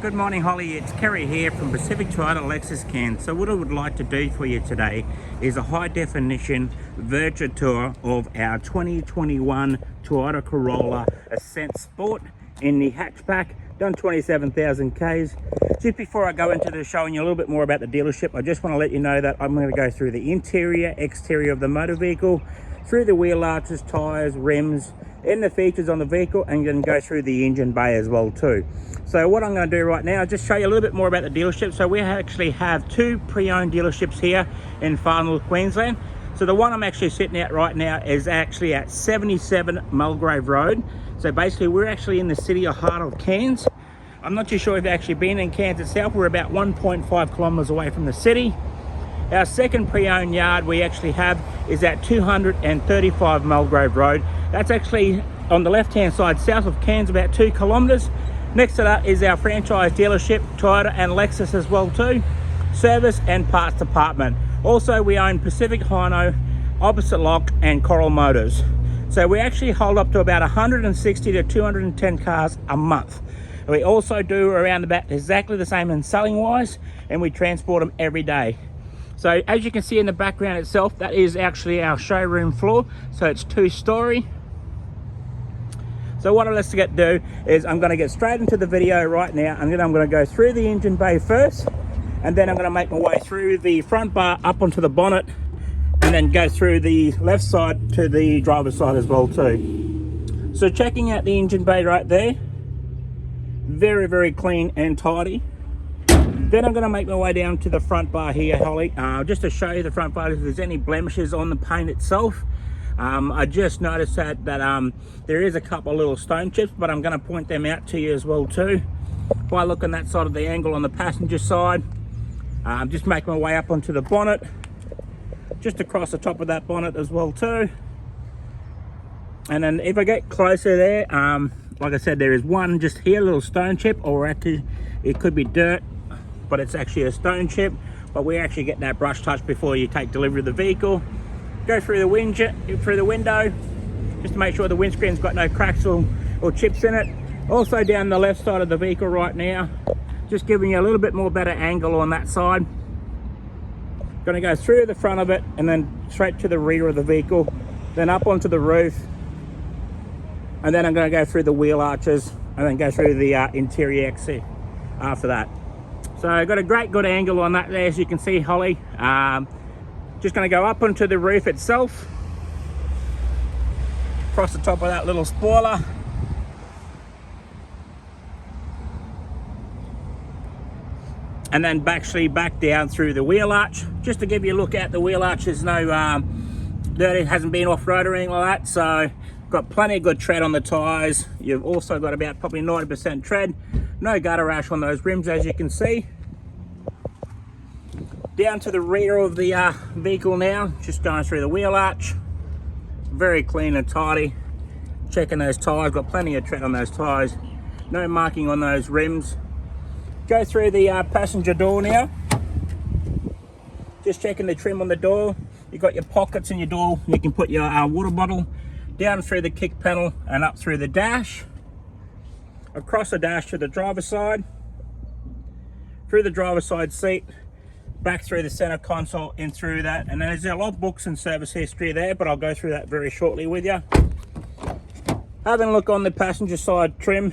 Good morning, Holly. It's Kerry here from Pacific Toyota Lexus Cairns. So what I would like to do for you today is a high definition virtual tour of our 2021 Toyota Corolla Ascent Sport in the hatchback, done 27,000 Ks. Just before I go into the showing you a little bit more about the dealership, I just want to let you know that I'm going to go through the interior, exterior of the motor vehicle, through the wheel arches, tyres, rims, and the features on the vehicle, and then go through the engine bay as well too. So what I'm going to do right now is just show you a little bit more about the dealership. So we actually have two pre-owned dealerships here in Far North Queensland. So the one I'm actually sitting at right now is actually at 77 Mulgrave Road. So basically we're actually in the city of heart of Cairns. I'm not too sure if you've actually been in Cairns itself. We're about 1.5 kilometres away from the city. Our second pre-owned yard we actually have is at 235 Mulgrave Road. That's actually on the left-hand side, south of Cairns, about 2 kilometres. Next to that is our franchise dealership, Toyota and Lexus as well too. Service and parts department. Also, we own Pacific Hino, Opposite Lock and Corolla Motors. So we actually hold up to about 160 to 210 cars a month. We also do around about exactly the same in selling wise, and we transport them every day. So as you can see in the background itself, that is actually our showroom floor. So it's 2-story. So what let's do is I'm going to get straight into the video right now, and then I'm going to go through the engine bay first, and then I'm going to make my way through the front bar up onto the bonnet, and then go through the left side to the driver's side as well too. So checking out the engine bay right there, very clean and tidy. Then I'm going to make my way down to the front bar here, Holly, just to show you the front bar if there's any blemishes on the paint itself. I just noticed that there is a couple of little stone chips, but I'm going to point them out to you as well too by looking that side of the angle on the passenger side. Just make my way up onto the bonnet, just across the top of that bonnet as well too. And then if I get closer there, like I said, there is one just here, a little stone chip, or actually it could be dirt, but it's actually a stone chip. But we actually get that brush touch before you take delivery of the vehicle. Go through the window just to make sure the windscreen's got no cracks or chips in it. Also down the left side of the vehicle right now, just giving you a little bit more better angle on that side. Going to go through the front of it and then straight to the rear of the vehicle, then up onto the roof, and then I'm going to go through the wheel arches and then go through the interior exit after that. So I've got a good angle on that there, as you can see, Holly. Just going to go up onto the roof itself, across the top of that little spoiler, and then actually back down through the wheel arch, just to give you a look at the wheel arch. There's no dirt, it hasn't been off-road or anything like that, so got plenty of good tread on the tyres. You've also got about probably 90% tread, no gutter rash on those rims, as you can see. Down to the rear of the vehicle now, just going through the wheel arch, very clean and tidy. Checking those tyres, got plenty of tread on those tyres, no marking on those rims. Go through the passenger door now, just checking the trim on the door. You've got your pockets in your door, you can put your water bottle. Down through the kick panel and up through the dash, across the dash to the driver's side, through the driver's side seat, back through the center console, in through that, and then there's a lot of books and service history there, but I'll go through that very shortly with you. Having a look on the passenger side trim,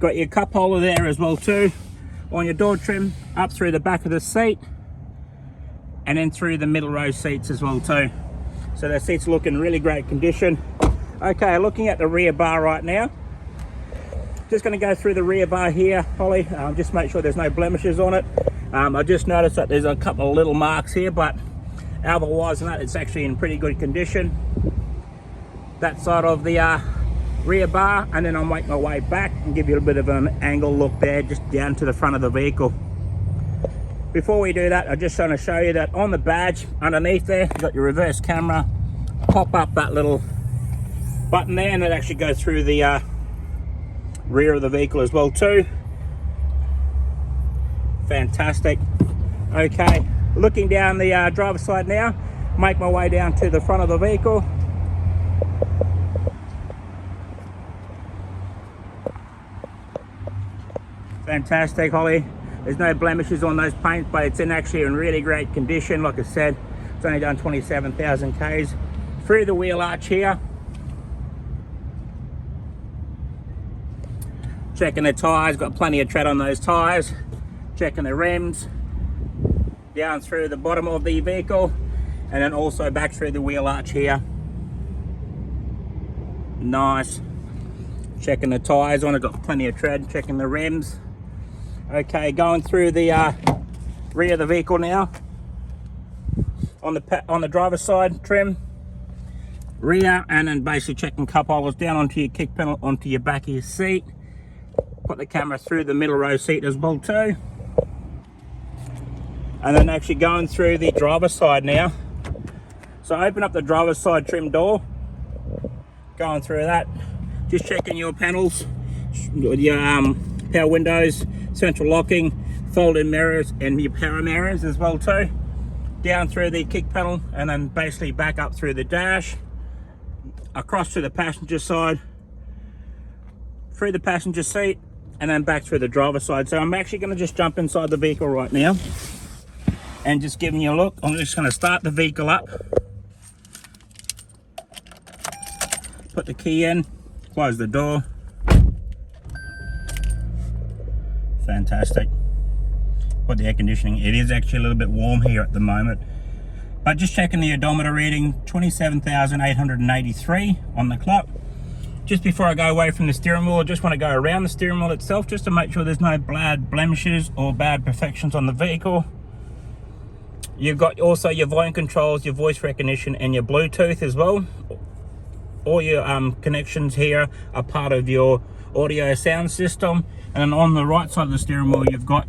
got your cup holder there as well too, on your door trim, up through the back of the seat, and then through the middle row seats as well too. So the seats look in really great condition. Okay, looking at the rear bar right now, just going to go through the rear bar here, Holly, just make sure there's no blemishes on it. I just noticed that there's a couple of little marks here, but otherwise than that, it's actually in pretty good condition. That side of the rear bar, and then I'll make my way back and give you a bit of an angle look there, just down to the front of the vehicle. Before we do that, I just want to show you that on the badge underneath there, you've got your reverse camera. Pop up that little button there, and it actually goes through the rear of the vehicle as well too. Fantastic. Okay, looking down the driver's side now, make my way down to the front of the vehicle. Fantastic, Holly. There's no blemishes on those paints, but it's actually in really great condition. Like I said, it's only done 27,000 Ks. Through the wheel arch here. Checking the tyres, got plenty of tread on those tyres. Checking the rims. Down through the bottom of the vehicle. And then also back through the wheel arch here. Nice. Checking the tyres on it, got plenty of tread. Checking the rims. Okay, going through the rear of the vehicle now. On the driver's side trim. Rear, and then basically checking cup holders down onto your kick panel, onto your back of your seat. Put the camera through the middle row seat as well too. And then actually going through the driver's side now. So open up the driver's side trim door. Going through that. Just checking your panels, your power windows, central locking, folded mirrors, and your power mirrors as well too. Down through the kick panel, and then basically back up through the dash, across to the passenger side, through the passenger seat, and then back through the driver's side. So I'm actually going to just jump inside the vehicle right now and just giving you a look. I'm just going to start the vehicle up, put the key in, close the door. Fantastic. Put the air conditioning. It is actually a little bit warm here at the moment, but just checking the odometer reading, 27,883 on the clock. Just before I go away from the steering wheel, I just want to go around the steering wheel itself just to make sure there's no bad blemishes or bad perfections on the vehicle. You've got also your volume controls, your voice recognition, and your Bluetooth as well. All your connections here are part of your audio sound system. And on the right side of the steering wheel, you've got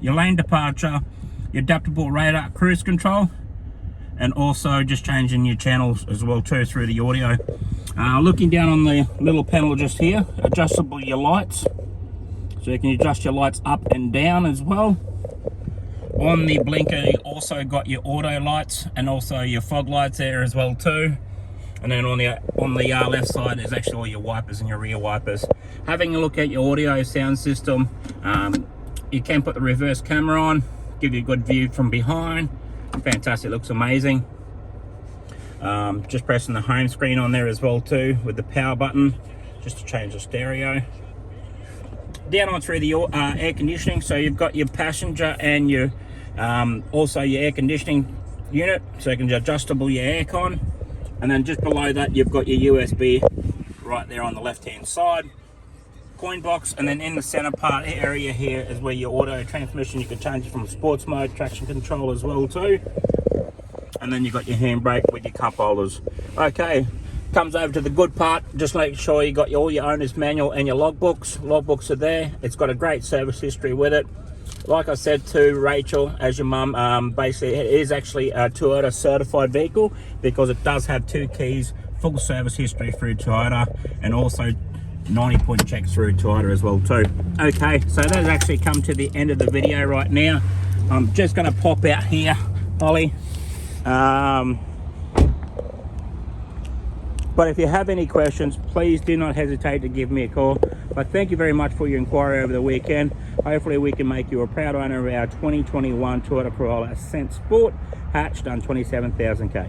your lane departure, your adaptable radar cruise control, and also just changing your channels as well too through the audio. Looking down on the little panel just here, adjustable your lights, so you can adjust your lights up and down as well. On the blinker, you also got your auto lights and also your fog lights there as well too. And then on the left side is actually all your wipers and your rear wipers. Having a look at your audio sound system, you can put the reverse camera on, give you a good view from behind. Fantastic, looks amazing. Just pressing the home screen on there as well too with the power button, just to change the stereo. Down on through the air conditioning, so you've got your passenger and your also your air conditioning unit, so you can adjustable your aircon. And then just below that, you've got your USB right there on the left hand side, coin box. And then in the center part area here is where your auto transmission, you can change it from sports mode, traction control as well too. And then you've got your handbrake with your cup holders. Okay, comes over to the good part. Just make sure you got all your owner's manual and your logbooks. Logbooks are there. It's got a great service history with it. Like I said to Rachel, as your mum, basically it is actually a Toyota certified vehicle because it does have 2 keys, full service history through Toyota, and also 90-point check through Toyota as well too. Okay, so that's actually come to the end of the video right now. I'm just going to pop out here, Holly. But if you have any questions, please do not hesitate to give me a call. But thank you very much for your inquiry over the weekend. Hopefully we can make you a proud owner of our 2021 Toyota Corolla Ascent Sport, hatched on 27,000 K.